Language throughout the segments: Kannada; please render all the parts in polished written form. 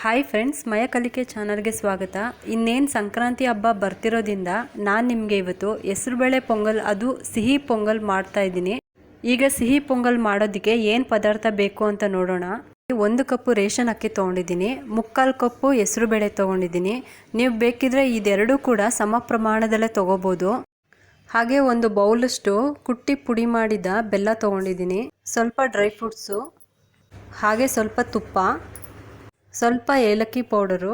ಹಾಯ್ ಫ್ರೆಂಡ್ಸ್, ಮಯ ಕಲಿಕೆ ಚಾನಲ್ಗೆ ಸ್ವಾಗತ. ಇನ್ನೇನು ಸಂಕ್ರಾಂತಿ ಹಬ್ಬ ಬರ್ತಿರೋದ್ರಿಂದ ನಾನು ನಿಮಗೆ ಇವತ್ತು ಹೆಸರುಬೇಳೆ ಪೊಂಗಲ್, ಅದು ಸಿಹಿ ಪೊಂಗಲ್ ಮಾಡ್ತಾ ಇದ್ದೀನಿ. ಈಗ ಸಿಹಿ ಪೊಂಗಲ್ ಮಾಡೋದಕ್ಕೆ ಏನು ಪದಾರ್ಥ ಬೇಕು ಅಂತ ನೋಡೋಣ. 1 ಕಪ್ಪು ರೇಷನ್ ಅಕ್ಕಿ ತೊಗೊಂಡಿದ್ದೀನಿ, 3/4 ಕಪ್ಪು ಹೆಸರುಬೇಳೆ ತೊಗೊಂಡಿದ್ದೀನಿ. ನೀವು ಬೇಕಿದ್ರೆ ಇದೆರಡೂ ಕೂಡ ಸಮ ಪ್ರಮಾಣದಲ್ಲೇ ತೊಗೋಬೋದು. ಹಾಗೆ 1 ಬೌಲಷ್ಟು ಕುಟ್ಟಿ ಪುಡಿ ಮಾಡಿದ ಬೆಲ್ಲ ತೊಗೊಂಡಿದ್ದೀನಿ, ಸ್ವಲ್ಪ ಡ್ರೈ ಫ್ರೂಟ್ಸು, ಹಾಗೆ ಸ್ವಲ್ಪ ತುಪ್ಪ, ಸ್ವಲ್ಪ ಏಲಕ್ಕಿ ಪೌಡರು.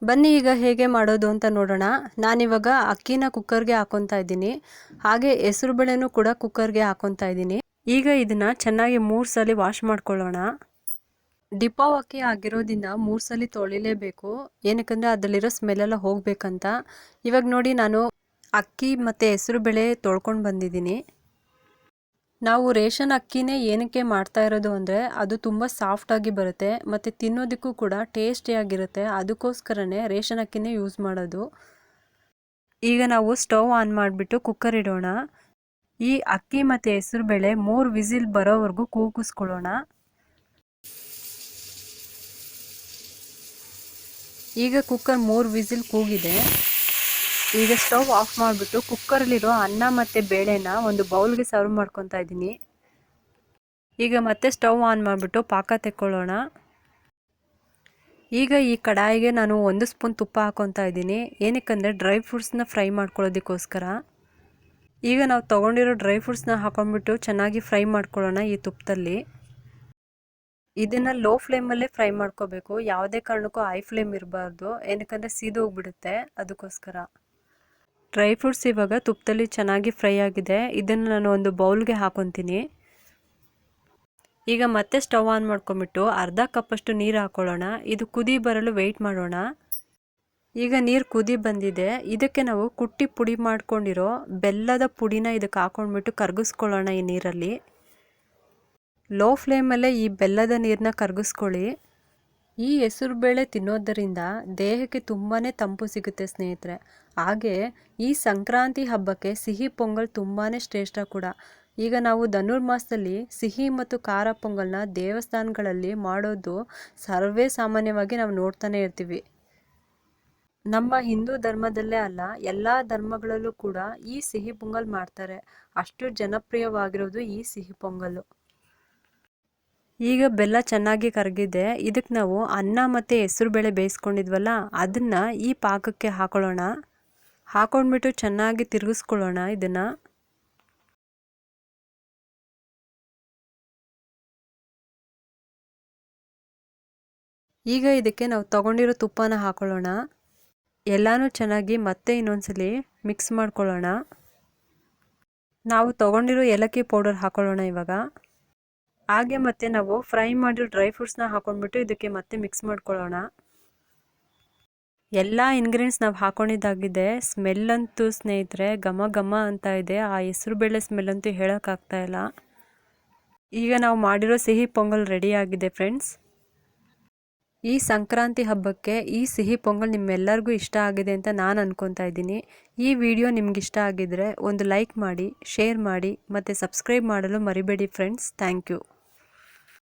ಬನ್ನಿ ಈಗ ಹೇಗೆ ಮಾಡೋದು ಅಂತ ನೋಡೋಣ. ನಾನಿವಾಗ ಅಕ್ಕಿನ ಕುಕ್ಕರ್ಗೆ ಹಾಕೊತಾ ಇದ್ದೀನಿ, ಹಾಗೆ ಹೆಸರುಬೇಳೆನೂ ಕೂಡ ಕುಕ್ಕರ್ಗೆ ಹಾಕೊತಾ ಇದ್ದೀನಿ. ಈಗ ಇದನ್ನು ಚೆನ್ನಾಗಿ 3 ಸಲ ವಾಶ್ ಮಾಡ್ಕೊಳ್ಳೋಣ. ಡಿಪಾವ್ ಅಕ್ಕಿ ಆಗಿರೋದ್ರಿಂದ 3 ಸಲ ತೊಳಿಲೇಬೇಕು, ಏನಕ್ಕಂದರೆ ಅದರಲ್ಲಿರೋ ಸ್ಮೆಲ್ಲೆಲ್ಲ ಹೋಗಬೇಕಂತ. ಇವಾಗ ನೋಡಿ, ನಾನು ಅಕ್ಕಿ ಮತ್ತು ಹೆಸರುಬೇಳೆ ತೊಳ್ಕೊಂಡು ಬಂದಿದ್ದೀನಿ. ನಾವು ರೇಷನ್ ಅಕ್ಕಿನೇ ಏನಕ್ಕೆ ಮಾಡ್ತಾ ಇರೋದು ಅಂದರೆ ಅದು ತುಂಬ ಸಾಫ್ಟಾಗಿ ಬರುತ್ತೆ ಮತ್ತು ತಿನ್ನೋದಕ್ಕೂ ಕೂಡ ಟೇಸ್ಟಿಯಾಗಿರುತ್ತೆ. ಅದಕ್ಕೋಸ್ಕರನೇ ರೇಷನ್ ಅಕ್ಕಿನೇ ಯೂಸ್ ಮಾಡೋದು. ಈಗ ನಾವು ಸ್ಟವ್ ಆನ್ ಮಾಡಿಬಿಟ್ಟು ಕುಕ್ಕರ್ ಇಡೋಣ. ಈ ಅಕ್ಕಿ ಮತ್ತು ಹೆಸರುಬೇಳೆ 3 ವಿಸಿಲ್ ಬರೋವರೆಗೂ ಕೂಗಿಸ್ಕೊಳ್ಳೋಣ. ಈಗ ಕುಕ್ಕರ್ 3 ವಿಸಿಲ್ ಕೂಗಿದೆ. ಈಗ ಸ್ಟವ್ ಆಫ್ ಮಾಡಿಬಿಟ್ಟು ಕುಕ್ಕರಲ್ಲಿರೋ ಅನ್ನ ಮತ್ತು ಬೇಳೆನ ಒಂದು ಬೌಲ್ಗೆ ಸರ್ವ್ ಮಾಡ್ಕೊತಾ ಇದ್ದೀನಿ. ಈಗ ಮತ್ತೆ ಸ್ಟವ್ ಆನ್ ಮಾಡಿಬಿಟ್ಟು ಪಾಕ ತೆಕ್ಕೊಳ್ಳೋಣ. ಈಗ ಈ ಕಡಾಯಿಗೆ ನಾನು 1 ಸ್ಪೂನ್ ತುಪ್ಪ ಹಾಕೊತಾ ಇದ್ದೀನಿ, ಏನಕ್ಕಂದರೆ ಡ್ರೈ ಫ್ರೂಟ್ಸ್ನ ಫ್ರೈ ಮಾಡ್ಕೊಳ್ಳೋದಕ್ಕೋಸ್ಕರ. ಈಗ ನಾವು ತೊಗೊಂಡಿರೋ ಡ್ರೈ ಫ್ರೂಟ್ಸ್ನ ಹಾಕೊಂಡ್ಬಿಟ್ಟು ಚೆನ್ನಾಗಿ ಫ್ರೈ ಮಾಡ್ಕೊಳ್ಳೋಣ ಈ ತುಪ್ಪದಲ್ಲಿ. ಇದನ್ನು ಲೋ ಫ್ಲೇಮಲ್ಲೇ ಫ್ರೈ ಮಾಡ್ಕೋಬೇಕು, ಯಾವುದೇ ಕಾರಣಕ್ಕೂ ಹೈ ಫ್ಲೇಮ್ ಇರಬಾರ್ದು, ಏನಕ್ಕಂದರೆ ಸೀದೋಗ್ಬಿಡುತ್ತೆ. ಅದಕ್ಕೋಸ್ಕರ ಡ್ರೈ ಫ್ರೂಟ್ಸ್ ಇವಾಗ ತುಪ್ಪದಲ್ಲಿ ಚೆನ್ನಾಗಿ ಫ್ರೈ ಆಗಿದೆ. ಇದನ್ನು ನಾನು ಒಂದು ಬೌಲ್ಗೆ ಹಾಕೊತೀನಿ. ಈಗ ಮತ್ತೆ ಸ್ಟವ್ ಆನ್ ಮಾಡ್ಕೊಂಬಿಟ್ಟು ಅರ್ಧ ಕಪ್ಪಷ್ಟು ನೀರು ಹಾಕೊಳ್ಳೋಣ. ಇದು ಕುದಿ ಬರಲು ವೆಯ್ಟ್ ಮಾಡೋಣ. ಈಗ ನೀರು ಕುದಿ ಬಂದಿದೆ. ಇದಕ್ಕೆ ನಾವು ಕುಟ್ಟಿ ಪುಡಿ ಮಾಡ್ಕೊಂಡಿರೋ ಬೆಲ್ಲದ ಪುಡಿನ ಇದಕ್ಕೆ ಹಾಕೊಂಡ್ಬಿಟ್ಟು ಕರಗಿಸ್ಕೊಳ್ಳೋಣ ಈ ನೀರಲ್ಲಿ. ಲೋ ಫ್ಲೇಮಲ್ಲೇ ಈ ಬೆಲ್ಲದ ನೀರನ್ನ ಕರಗಿಸ್ಕೊಳ್ಳಿ. ಈ ಹೆಸರುಬೇಳೆ ತಿನ್ನೋದರಿಂದ ದೇಹಕ್ಕೆ ತುಂಬಾ ತಂಪು ಸಿಗುತ್ತೆ ಸ್ನೇಹಿತರೆ. ಹಾಗೆ ಈ ಸಂಕ್ರಾಂತಿ ಹಬ್ಬಕ್ಕೆ ಸಿಹಿ ಪೊಂಗಲ್ ತುಂಬಾ ಶ್ರೇಷ್ಠ ಕೂಡ. ಈಗ ನಾವು ಧನುರ್ಮಾಸದಲ್ಲಿ ಸಿಹಿ ಮತ್ತು ಖಾರ ಪೊಂಗಲ್ನ ದೇವಸ್ಥಾನಗಳಲ್ಲಿ ಮಾಡೋದು ಸರ್ವೇ ಸಾಮಾನ್ಯವಾಗಿ ನಾವು ನೋಡ್ತಾನೆ ಇರ್ತೀವಿ. ನಮ್ಮ ಹಿಂದೂ ಧರ್ಮದಲ್ಲೇ ಅಲ್ಲ, ಎಲ್ಲ ಧರ್ಮಗಳಲ್ಲೂ ಕೂಡ ಈ ಸಿಹಿ ಪೊಂಗಲ್ ಮಾಡ್ತಾರೆ. ಅಷ್ಟು ಜನಪ್ರಿಯವಾಗಿರೋದು ಈ ಸಿಹಿ ಪೊಂಗಲ್ಲು. ಈಗ ಬೆಲ್ಲ ಚೆನ್ನಾಗಿ ಕರಗಿದೆ. ಇದಕ್ಕೆ ನಾವು ಅನ್ನ ಮತ್ತು ಹೆಸರುಬೇಳೆ ಬೇಯಿಸ್ಕೊಂಡಿದ್ವಲ್ಲ, ಅದನ್ನು ಈ ಪಾಕಕ್ಕೆ ಹಾಕೊಳ್ಳೋಣ. ಹಾಕೊಂಡ್ಬಿಟ್ಟು ಚೆನ್ನಾಗಿ ತಿರುಗಿಸ್ಕೊಳ್ಳೋಣ ಇದನ್ನು. ಈಗ ಇದಕ್ಕೆ ನಾವು ತೊಗೊಂಡಿರೋ ತುಪ್ಪನ ಹಾಕೊಳ್ಳೋಣ. ಎಲ್ಲನೂ ಚೆನ್ನಾಗಿ ಮತ್ತೆ ಇನ್ನೊಂದ್ಸಲಿ ಮಿಕ್ಸ್ ಮಾಡ್ಕೊಳ್ಳೋಣ. ನಾವು ತೊಗೊಂಡಿರೋ ಏಲಕ್ಕಿ ಪೌಡರ್ ಹಾಕೊಳ್ಳೋಣ ಇವಾಗ. ಹಾಗೆ ಮತ್ತೆ ನಾವು ಫ್ರೈ ಮಾಡಿರೋ ಡ್ರೈ ಫ್ರೂಟ್ಸ್ನ ಹಾಕೊಂಡ್ಬಿಟ್ಟು ಇದಕ್ಕೆ ಮತ್ತೆ ಮಿಕ್ಸ್ ಮಾಡ್ಕೊಳ್ಳೋಣ. ಎಲ್ಲ ಇಂಗ್ರೀಡಿಯೆಂಟ್ಸ್ ನಾವು ಹಾಕೊಂಡಿದ್ದಾಗಿದೆ. ಸ್ಮೆಲ್ಲಂತೂ ಸ್ನೇಹಿತರೆ ಘಮ ಘಮ ಅಂತ ಇದೆ. ಆ ಹೆಸರುಬೇಳೆ ಸ್ಮೆಲ್ಲಂತೂ ಹೇಳೋಕ್ಕಾಗ್ತಾ ಇಲ್ಲ. ಈಗ ನಾವು ಮಾಡಿರೋ ಸಿಹಿ ಪೊಂಗಲ್ ರೆಡಿ ಆಗಿದೆ ಫ್ರೆಂಡ್ಸ್. ಈ ಸಂಕ್ರಾಂತಿ ಹಬ್ಬಕ್ಕೆ ಈ ಸಿಹಿ ಪೊಂಗಲ್ ನಿಮ್ಮೆಲ್ಲರಿಗೂ ಇಷ್ಟ ಆಗಿದೆ ಅಂತ ನಾನು ಅನ್ಕೊತಾ ಇದ್ದೀನಿ. ಈ ವಿಡಿಯೋ ನಿಮ್ಗೆ ಇಷ್ಟ ಆಗಿದ್ರೆ ಒಂದು ಲೈಕ್ ಮಾಡಿ, ಶೇರ್ ಮಾಡಿ ಮತ್ತು ಸಬ್ಸ್ಕ್ರೈಬ್ ಮಾಡಲು ಮರಿಬೇಡಿ ಫ್ರೆಂಡ್ಸ್. Thank you.